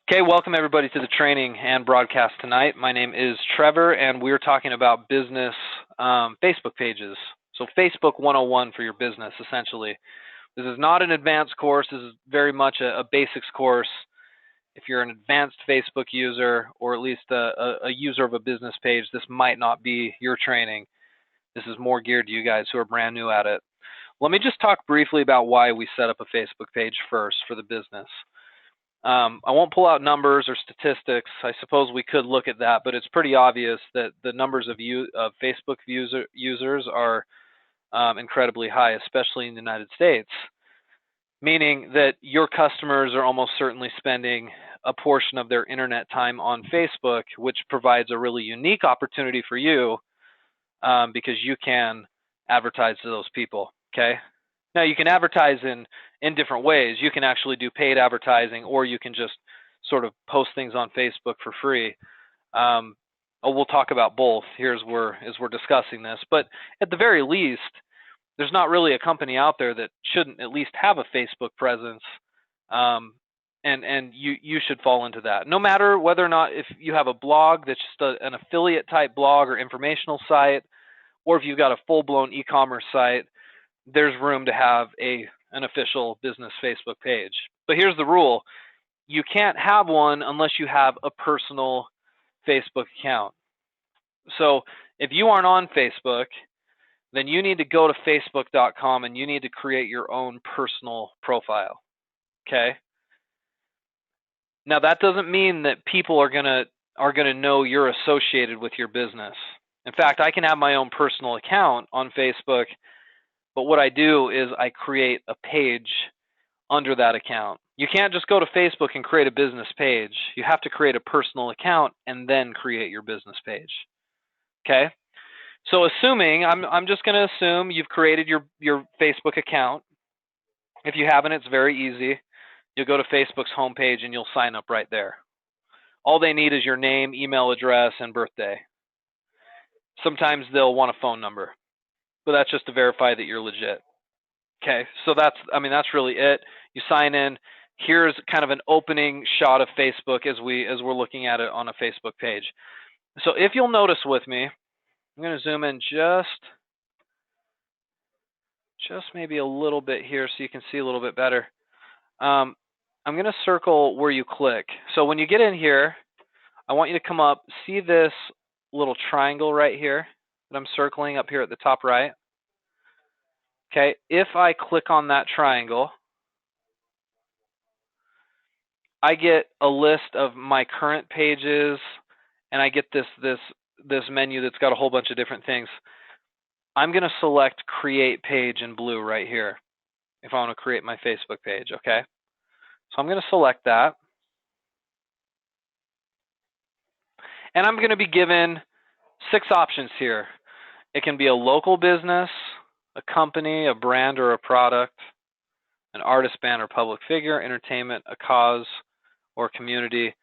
Okay, welcome everybody to the training and broadcast tonight. My name is Trevor, and we're talking about business Facebook pages. So Facebook 101 for your business, essentially. This is not an advanced course. This is very much a basics course. If you're an advanced Facebook user, or at least a user of a business page, this might not be your training. This is more geared to you guys who are brand new at it. Let me just talk briefly about why we set up a Facebook page first for the business. I won't pull out numbers or statistics. I suppose we could look at that, but it's pretty obvious that the numbers of Facebook users are incredibly high, especially in the United States, meaning that your customers are almost certainly spending a portion of their internet time on Facebook, which provides a really unique opportunity for you because you can advertise to those people, okay? Now, you can advertise in different ways. You can actually do paid advertising, or you can just sort of post things on Facebook for free. We'll talk about both here as we're discussing this. But at the very least, there's not really a company out there that shouldn't at least have a Facebook presence, and you should fall into that. No matter whether or not if you have a blog that's just an affiliate type blog or informational site, or if you've got a full-blown e-commerce site, there's room to have an official business Facebook page. But here's the rule. You can't have one unless you have a personal Facebook account. So if you aren't on Facebook, then you need to go to facebook.com and you need to create your own personal profile, okay? Now that doesn't mean that people are gonna know you're associated with your business. In fact, I can have my own personal account on Facebook, but what I do is I create a page under that account. You can't just go to Facebook and create a business page. You have to create a personal account and then create your business page. Okay? So assuming, I'm just going to assume you've created your Facebook account. If you haven't, it's very easy. You'll go to Facebook's homepage and you'll sign up right there. All they need is your name, email address, and birthday. Sometimes they'll want a phone number, but that's just to verify that you're legit. Okay, so that's really it. You sign in. Here's kind of an opening shot of Facebook as we're looking at it on a Facebook page. So if you'll notice with me, I'm going to zoom in just maybe a little bit here so you can see a little bit better. I'm going to circle where you click. So when you get in here, I want you to come up, see this little triangle right here that I'm circling up here at the top right. Okay, if I click on that triangle, I get a list of my current pages, and I get this menu that's got a whole bunch of different things. I'm going to select Create Page in blue right here if I want to create my Facebook page, okay? So I'm going to select that. And I'm going to be given 6 options here. It can be a local business, a company, a brand or a product, an artist, band, or public figure, entertainment, a cause, or community.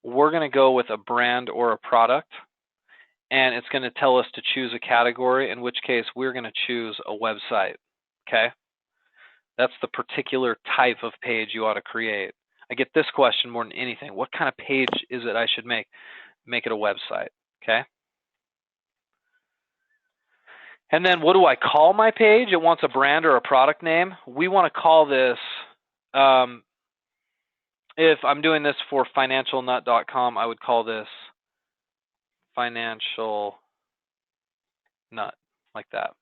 We're going to go with a brand or a product, and it's going to tell us to choose a category, in which case we're going to choose a website, okay? That's the particular type of page you ought to create. I get this question more than anything. What kind of page is it I should make? Make it a website, okay? And then what do I call my page? It wants a brand or a product name. We want to call this, if I'm doing this for financialnut.com, I would call this Financial Nut, like that.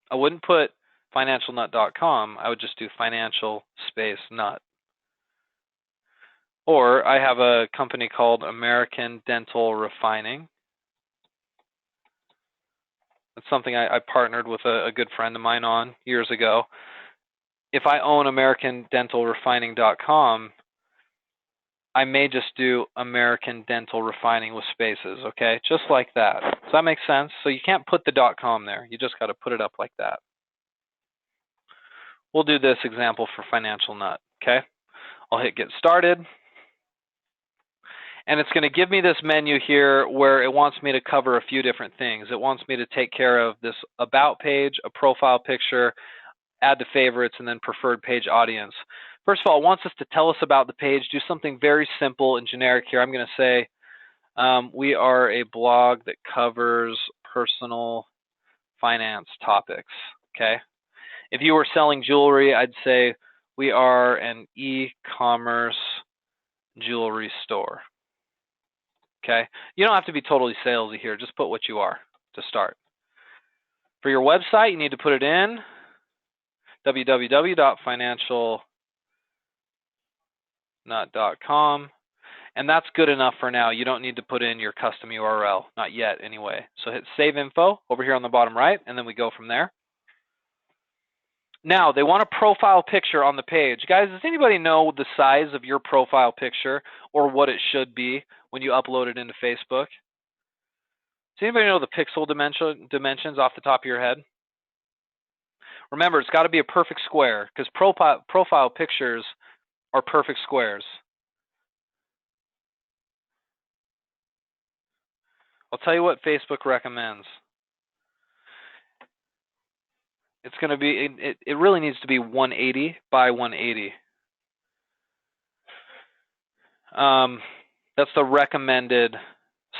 I wouldn't put financialnut.com. I would just do financial space nut. Or I have a company called American Dental Refining. It's something I partnered with a good friend of mine on years ago. If I own AmericanDentalRefining.com, I may just do American Dental Refining with spaces, okay? Just like that. Does that make sense? So you can't put the .com there. You just got to put it up like that. We'll do this example for Financial Nut, okay? I'll hit Get Started. And it's going to give me this menu here where it wants me to cover a few different things. It wants me to take care of this About page, a profile picture, add to favorites, and then preferred page audience. First of all, it wants us to tell us about the page, do something very simple and generic here. I'm going to say we are a blog that covers personal finance topics, okay? If you were selling jewelry, I'd say we are an e-commerce jewelry store, okay? You don't have to be totally salesy here. Just put what you are to start. For your website, you need to put it in www.financialnut.com, and that's good enough for now. You don't need to put in your custom URL, not yet anyway. So hit Save Info over here on the bottom right, and then we go from there. Now, they want a profile picture on the page. Guys, does anybody know the size of your profile picture or what it should be when you upload it into Facebook? Does anybody know the pixel dimensions off the top of your head? Remember, it's got to be a perfect square because profile pictures are perfect squares. I'll tell you what Facebook recommends. It's going to be, it really needs to be 180 by 180. That's the recommended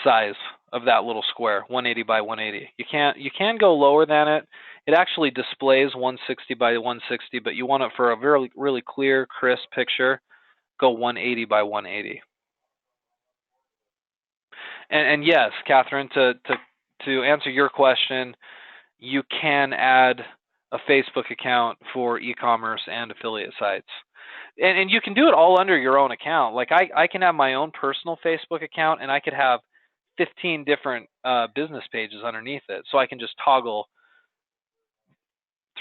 size of that little square, 180 by 180. You can go lower than it. It actually displays 160 by 160, but you want it for a really clear, crisp picture, go 180 by 180. And yes, Catherine, to answer your question, you can add a Facebook account for e-commerce and affiliate sites. And you can do it all under your own account. Like I can have my own personal Facebook account, and I could have 15 different business pages underneath it. So I can just toggle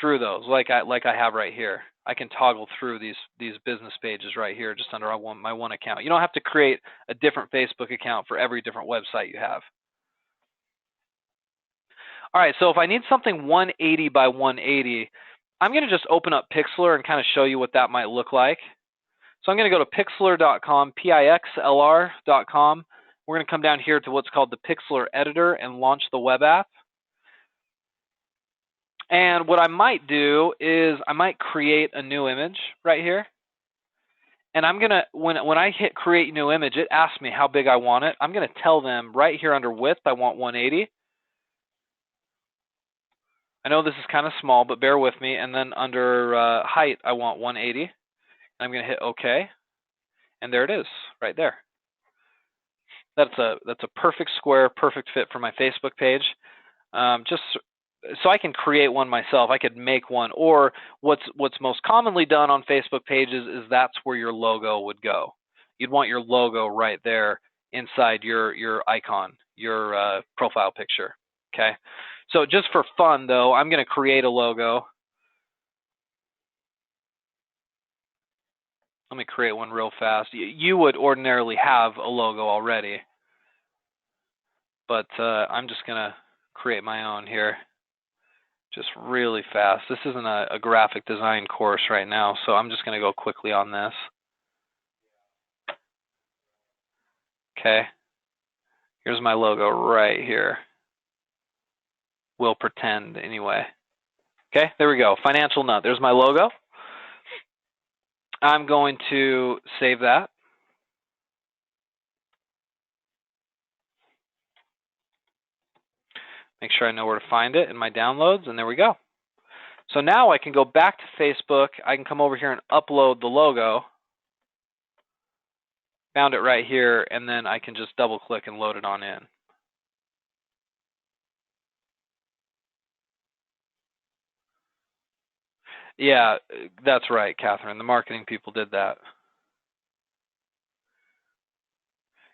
through those like I have right here. I can toggle through these business pages right here just under my one account. You don't have to create a different Facebook account for every different website you have. All right, so if I need something 180 by 180, I'm going to just open up Pixlr and kind of show you what that might look like. So I'm going to go to pixlr.com, pixlr.com. We're going to come down here to what's called the Pixlr editor and launch the web app. And what I might do is I might create a new image right here. And I'm going to, when I hit create new image, it asks me how big I want it. I'm going to tell them right here under width, I want 180. I know this is kind of small, but bear with me. And then under height, I want 180. I'm going to hit OK. And there it is, right there. That's a perfect square, perfect fit for my Facebook page. Just so I can create one myself. I could make one, or what's most commonly done on Facebook pages is that's where your logo would go. You'd want your logo right there inside your icon, your profile picture. Okay. So just for fun, though, I'm going to create a logo. Let me create one real fast. You would ordinarily have a logo already, but I'm just going to create my own here. Just really fast. This isn't a graphic design course right now, so I'm just going to go quickly on this. Okay. Here's my logo right here. We'll pretend anyway. Okay, there we go. Financial Nut. There's my logo. I'm going to save that. Make sure I know where to find it in my downloads, and there we go. So now I can go back to Facebook. I can come over here and upload the logo. Found it right here, and then I can just double click and load it on in. Yeah, that's right, Catherine. The marketing people did that.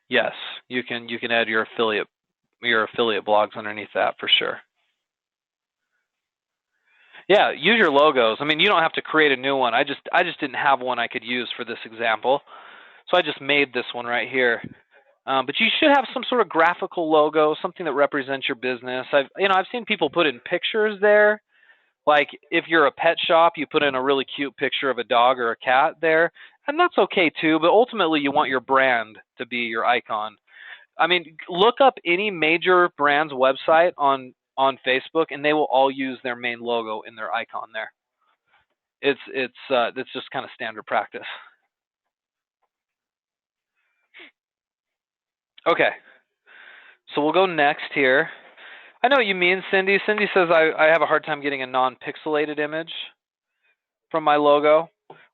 Yes, you can add your affiliate blogs underneath that for sure. Yeah, use your logos. I mean, you don't have to create a new one. I just didn't have one I could use for this example, so I just made this one right here. But you should have some sort of graphical logo, something that represents your business. I've seen people put in pictures there. Like if you're a pet shop, you put in a really cute picture of a dog or a cat there, and that's okay too, but ultimately you want your brand to be your icon. I mean, look up any major brand's website on Facebook, and they will all use their main logo in their icon there. It's just kind of standard practice. Okay, so we'll go next here. I know what you mean, Cindy. Cindy says I have a hard time getting a non-pixelated image from my logo.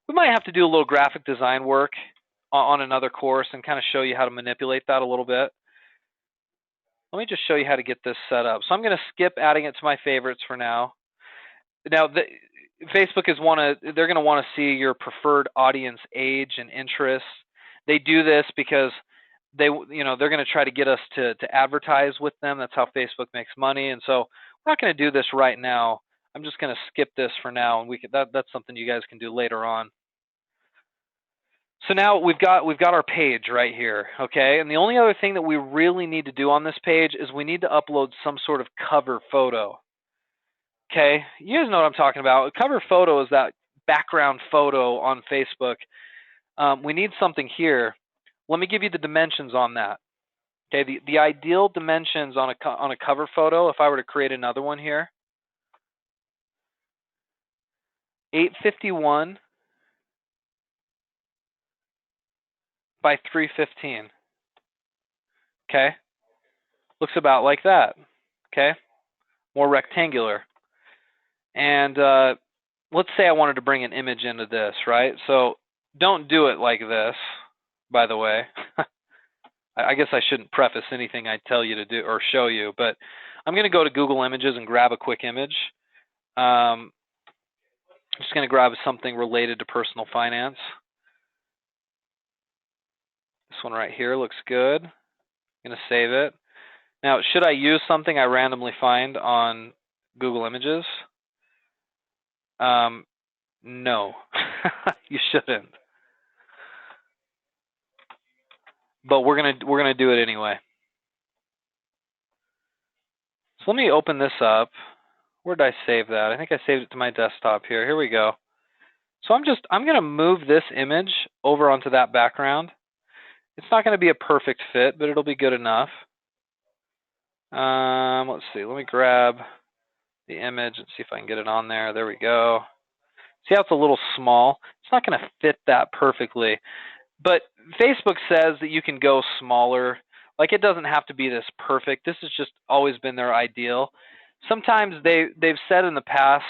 We might have to do a little graphic design work on another course and kind of show you how to manipulate that a little bit. Let me just show you how to get this set up. So I'm going to skip adding it to my favorites for now. Now, Facebook they're going to want to see your preferred audience age and interests. They do this because they're going to try to get us to advertise with them. That's how Facebook makes money. And so we're not going to do this right now. I'm just going to skip this for now, and that's something you guys can do later on. So now we've got our page right here, okay? And the only other thing that we really need to do on this page is we need to upload some sort of cover photo. Okay, you guys know what I'm talking about. A cover photo is that background photo on Facebook. We need something here. Let me give you the dimensions on that. Okay, the ideal dimensions on a cover photo, if I were to create another one here, 851 by 315. Okay, looks about like that. Okay, more rectangular. And let's say I wanted to bring an image into this, right? So don't do it like this, by the way. I guess I shouldn't preface anything I tell you to do or show you, but I'm going to go to Google Images and grab a quick image. I'm just going to grab something related to personal finance. This one right here looks good. I'm going to save it. Now, should I use something I randomly find on Google Images? No, you shouldn't. But we're gonna do it anyway. So let me open this up. Where did I save that? I think I saved it to my desktop here. Here we go. So I'm gonna move this image over onto that background. It's not gonna be a perfect fit, but it'll be good enough. Let's see. Let me grab the image and see if I can get it on there. There we go. See how it's a little small? It's not going to fit that perfectly. But Facebook says that you can go smaller. Like, it doesn't have to be this perfect. This has just always been their ideal. Sometimes they've said in the past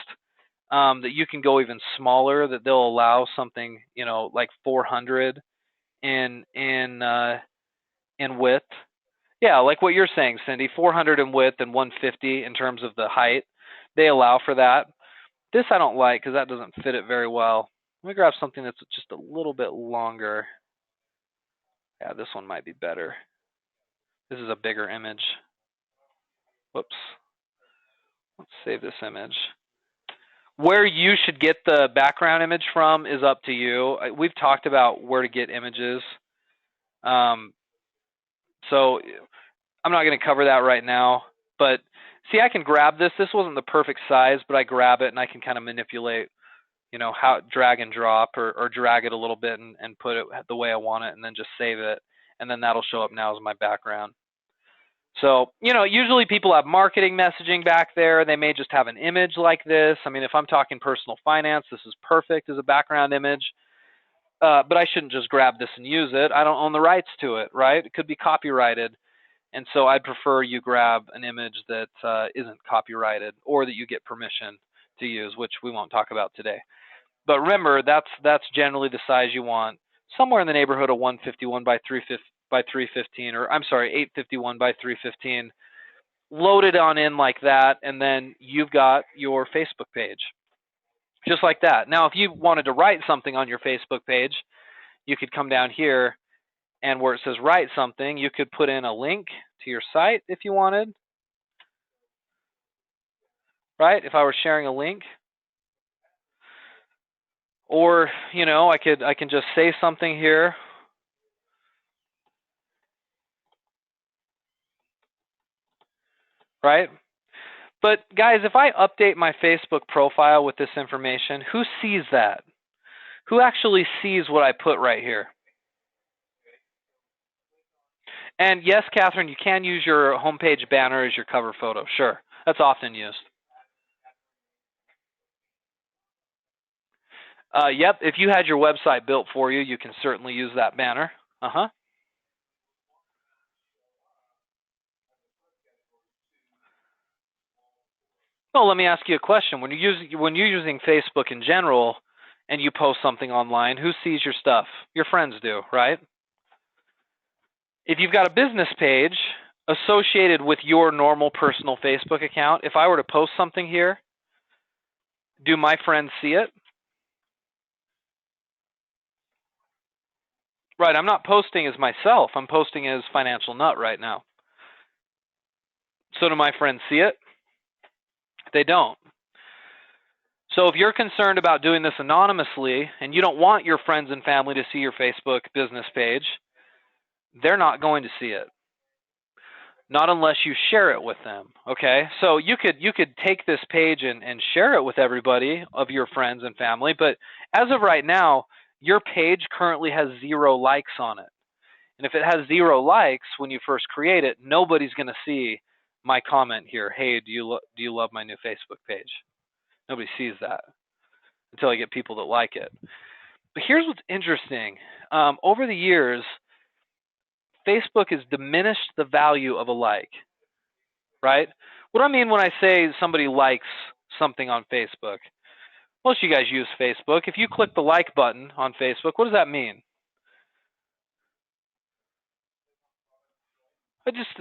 that you can go even smaller, that they'll allow something, like 400 in width. Yeah, like what you're saying, Cindy, 400 in width and 150 in terms of the height. They allow for that. This I don't like because that doesn't fit it very well. Let me grab something that's just a little bit longer. Yeah, this one might be better. This is a bigger image. Whoops. Let's save this image. Where you should get the background image from is up to you. We've talked about where to get images. So I'm not going to cover that right now. But see, I can grab this. This wasn't the perfect size, but I grab it and I can kind of manipulate, how drag and drop or drag it a little bit and put it the way I want it and then just save it. And then that'll show up now as my background. So, usually people have marketing messaging back there. They may just have an image like this. I mean, if I'm talking personal finance, this is perfect as a background image. But I shouldn't just grab this and use it. I don't own the rights to it, right? It could be copyrighted. And so I'd prefer you grab an image that isn't copyrighted or that you get permission to use, which we won't talk about today. But remember, that's generally the size you want, somewhere in the neighborhood of 151 by 315, or I'm sorry, 851 by 315. Load it on in like that, and then you've got your Facebook page, just like that. Now, if you wanted to write something on your Facebook page, you could come down here, and where it says write something, you could put in a link to your site if you wanted, right? If I were sharing a link. Or, I can just say something here. Right? But guys, if I update my Facebook profile with this information, who sees that? Who actually sees what I put right here? And yes, Catherine, you can use your homepage banner as your cover photo. Sure, that's often used. Yep, if you had your website built for you, you can certainly use that banner. Uh-huh. Well, let me ask you a question. When you're using Facebook in general and you post something online, who sees your stuff? Your friends do, right? If you've got a business page associated with your normal personal Facebook account, if I were to post something here, do my friends see it? Right, I'm not posting as myself. I'm posting as Financial Nut right now. So do my friends see it? They don't. So if you're concerned about doing this anonymously and you don't want your friends and family to see your Facebook business page, they're not going to see it. Not unless you share it with them. Okay? So you could take this page and share it with everybody of your friends and family, but as of right now, your page currently has 0 likes on it. And if it has 0 likes when you first create it, nobody's going to see my comment here. Hey, do you love my new Facebook page? Nobody sees that until I get people that like it. But here's what's interesting. Over the years, Facebook has diminished the value of a like, right? What do I mean when I say somebody likes something on Facebook? Most of you guys use Facebook. If you click the like button on Facebook, what does that mean?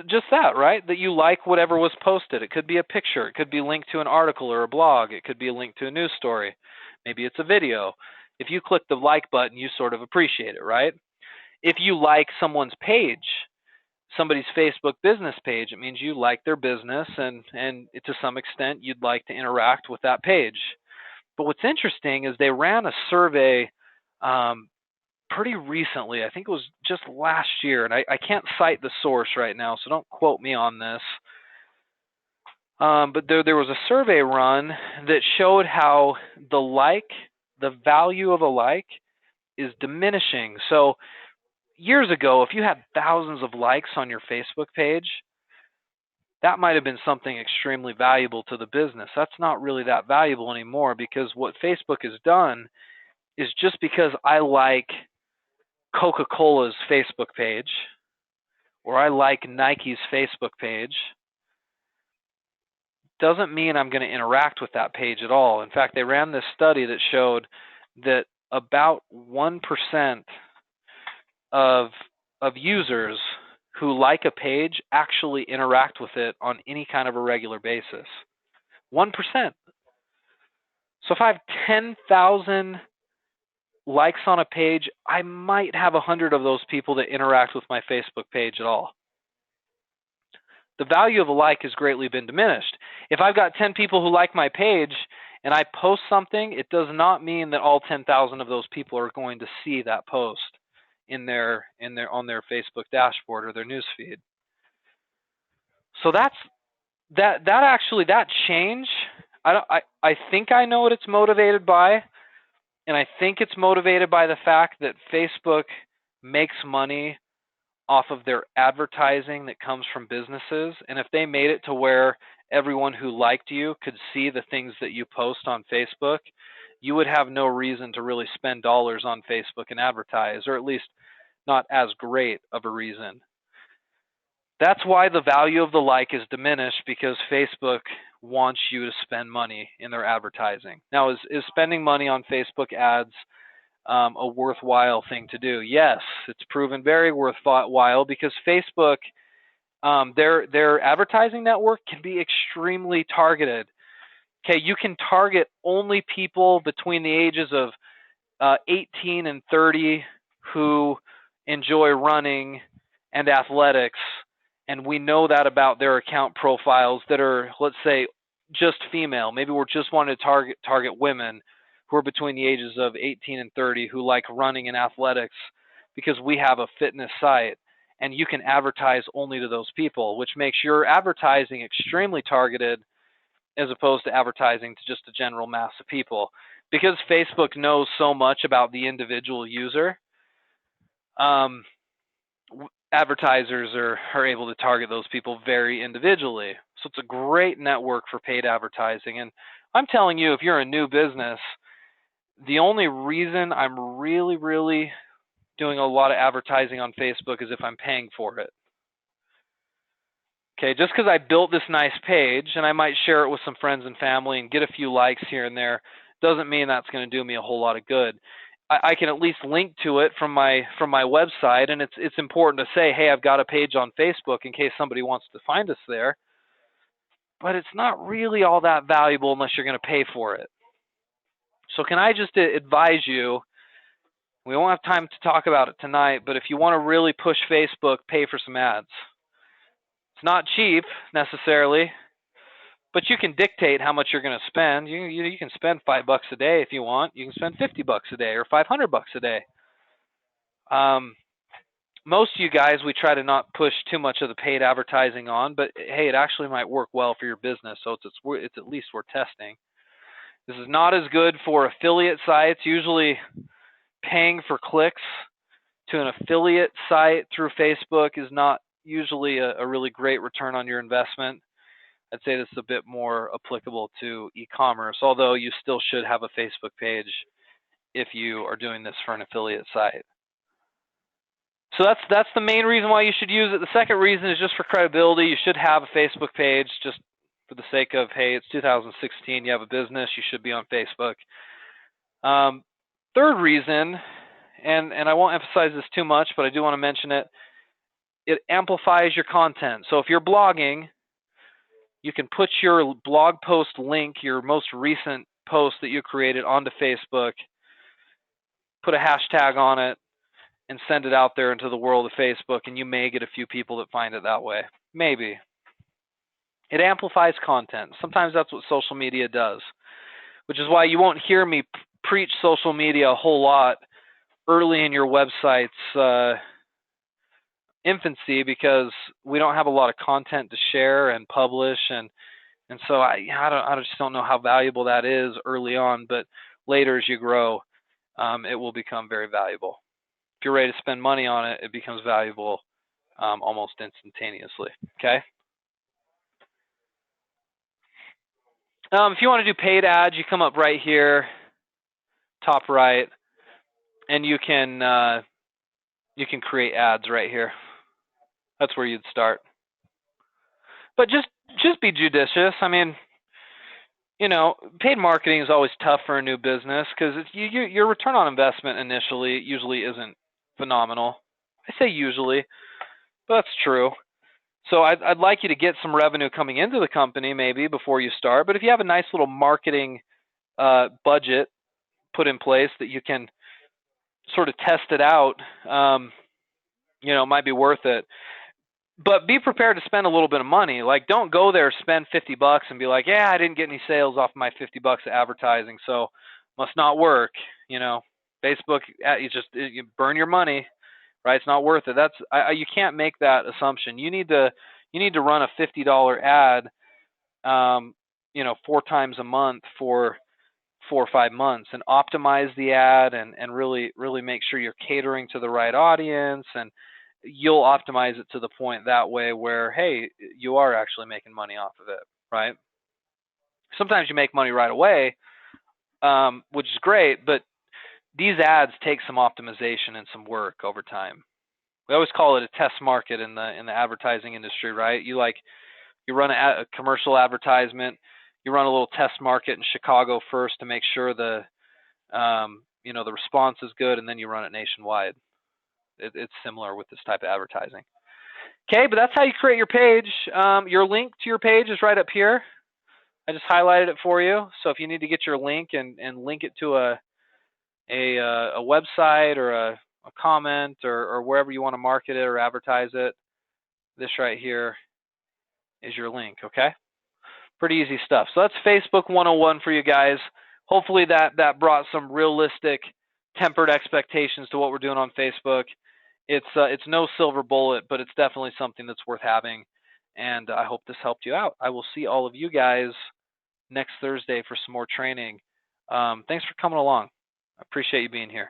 Just that, right? That you like whatever was posted. It could be a picture. It could be linked to an article or a blog. It could be a link to a news story. Maybe it's a video. If you click the like button, you sort of appreciate it, right? If you like someone's page, somebody's Facebook business page, it means you like their business and to some extent you'd like to interact with that page. But what's interesting is they ran a survey pretty recently. I think it was just last year, and I can't cite the source right now, so don't quote me on this. But there was a survey run that showed how the value of a like is diminishing. So years ago, if you had thousands of likes on your Facebook page, that might have been something extremely valuable to the business. That's not really that valuable anymore, because what Facebook has done is, just because I like Coca-Cola's Facebook page or I like Nike's Facebook page doesn't mean I'm going to interact with that page at all. In fact, they ran this study that showed that about 1% of users who like a page actually interact with it on any kind of a regular basis. 1%. So if I have 10,000 likes on a page, I might have 100 of those people that interact with my Facebook page at all. The value of a like has greatly been diminished. If I've got 10 people who like my page and I post something, it does not mean that all 10,000 of those people are going to see that post on their Facebook dashboard or their news feed. So that change, I think I know what it's motivated by, and I think it's motivated by the fact that Facebook makes money off of their advertising that comes from businesses. And if they made it to where everyone who liked you could see the things that you post on Facebook, you would have no reason to really spend dollars on Facebook and advertise, or at least not as great of a reason. That's why the value of the like is diminished, because Facebook wants you to spend money in their advertising. Now, is spending money on Facebook ads a worthwhile thing to do? Yes, it's proven very worthwhile, because Facebook, their advertising network can be extremely targeted. Okay, you can target only people between the ages of 18 and 30 who enjoy running and athletics, and we know that about their account profiles that are, let's say, just female. Maybe we're just wanting to target women who are between the ages of 18 and 30 who like running and athletics, because we have a fitness site, and you can advertise only to those people, which makes your advertising extremely targeted as opposed to advertising to just a general mass of people. Because Facebook knows so much about the individual user, advertisers are able to target those people very individually. So it's a great network for paid advertising. And I'm telling you, if you're a new business, The only reason I'm really doing a lot of advertising on Facebook is if I'm paying for it. Okay, just because I built this nice page and I might share it with some friends and family and get a few likes here and there doesn't mean that's going to do me a whole lot of good. I can at least link to it from my website, and it's important to say, hey, I've got a page on Facebook in case somebody wants to find us there. But it's not really all that valuable unless you're going to pay for it. So can I just advise you, we won't have time to talk about it tonight, but if you want to really push Facebook, pay for some ads. It's not cheap necessarily, but you can dictate how much you're going to spend. You can spend $5 a day if you want. You can spend $50 a day or $500 a day. Most of you guys, we try to not push too much of the paid advertising on, but hey, it actually might work well for your business, so it's at least worth testing. This is not as good for affiliate sites. Usually paying for clicks to an affiliate site through Facebook is not usually a really great return on your investment. I'd say this is a bit more applicable to e-commerce, although you still should have a Facebook page if you are doing this for an affiliate site. So that's the main reason why you should use it. The second reason is just for credibility. You should have a Facebook page just for the sake of, hey, it's 2016, you have a business, you should be on Facebook. Third reason, and I won't emphasize this too much, but I do want to mention it, it amplifies your content. So if you're blogging, you can put your blog post link, your most recent post that you created, onto Facebook, put a hashtag on it, and send it out there into the world of Facebook, and you may get a few people that find it that way. Maybe. It amplifies content. Sometimes that's what social media does, which is why you won't hear me preach social media a whole lot early in your website's infancy, because we don't have a lot of content to share and publish, and so I just don't know how valuable that is early on, but later as you grow, it will become very valuable. If you're ready to spend money on it, it becomes valuable almost instantaneously. Okay. If you want to do paid ads, you come up right here, top right, and you can create ads right here. That's where you'd start. But just be judicious. I mean, paid marketing is always tough for a new business because your return on investment initially usually isn't phenomenal. I say usually, but that's true. So I'd like you to get some revenue coming into the company maybe before you start. But if you have a nice little marketing budget put in place that you can sort of test it out, it might be worth it. But be prepared to spend a little bit of money. Like, don't go there, spend $50 and be like, yeah, I didn't get any sales off my $50 of advertising, so must not work. Facebook, you burn your money, right? It's not worth it. You can't make that assumption. You need to run a $50 ad, 4 times a month for 4 or 5 months, and optimize the ad and really make sure you're catering to the right audience, and you'll optimize it to the point that way where, hey, you are actually making money off of it, right? Sometimes you make money right away, which is great, but these ads take some optimization and some work over time. We always call it a test market in the advertising industry, right? You run a commercial advertisement, you run a little test market in Chicago first to make sure the response is good, and then you run it nationwide. It's similar with this type of advertising. Okay, but that's how you create your page. Your link to your page is right up here. I just highlighted it for you. So if you need to get your link and link it to a website or a comment or wherever you want to market it or advertise it, this right here is your link, okay? Pretty easy stuff. So that's Facebook 101 for you guys. Hopefully that brought some realistic, tempered expectations to what we're doing on Facebook. It's no silver bullet, but it's definitely something that's worth having, and I hope this helped you out. I will see all of you guys next Thursday for some more training. Thanks for coming along. I appreciate you being here.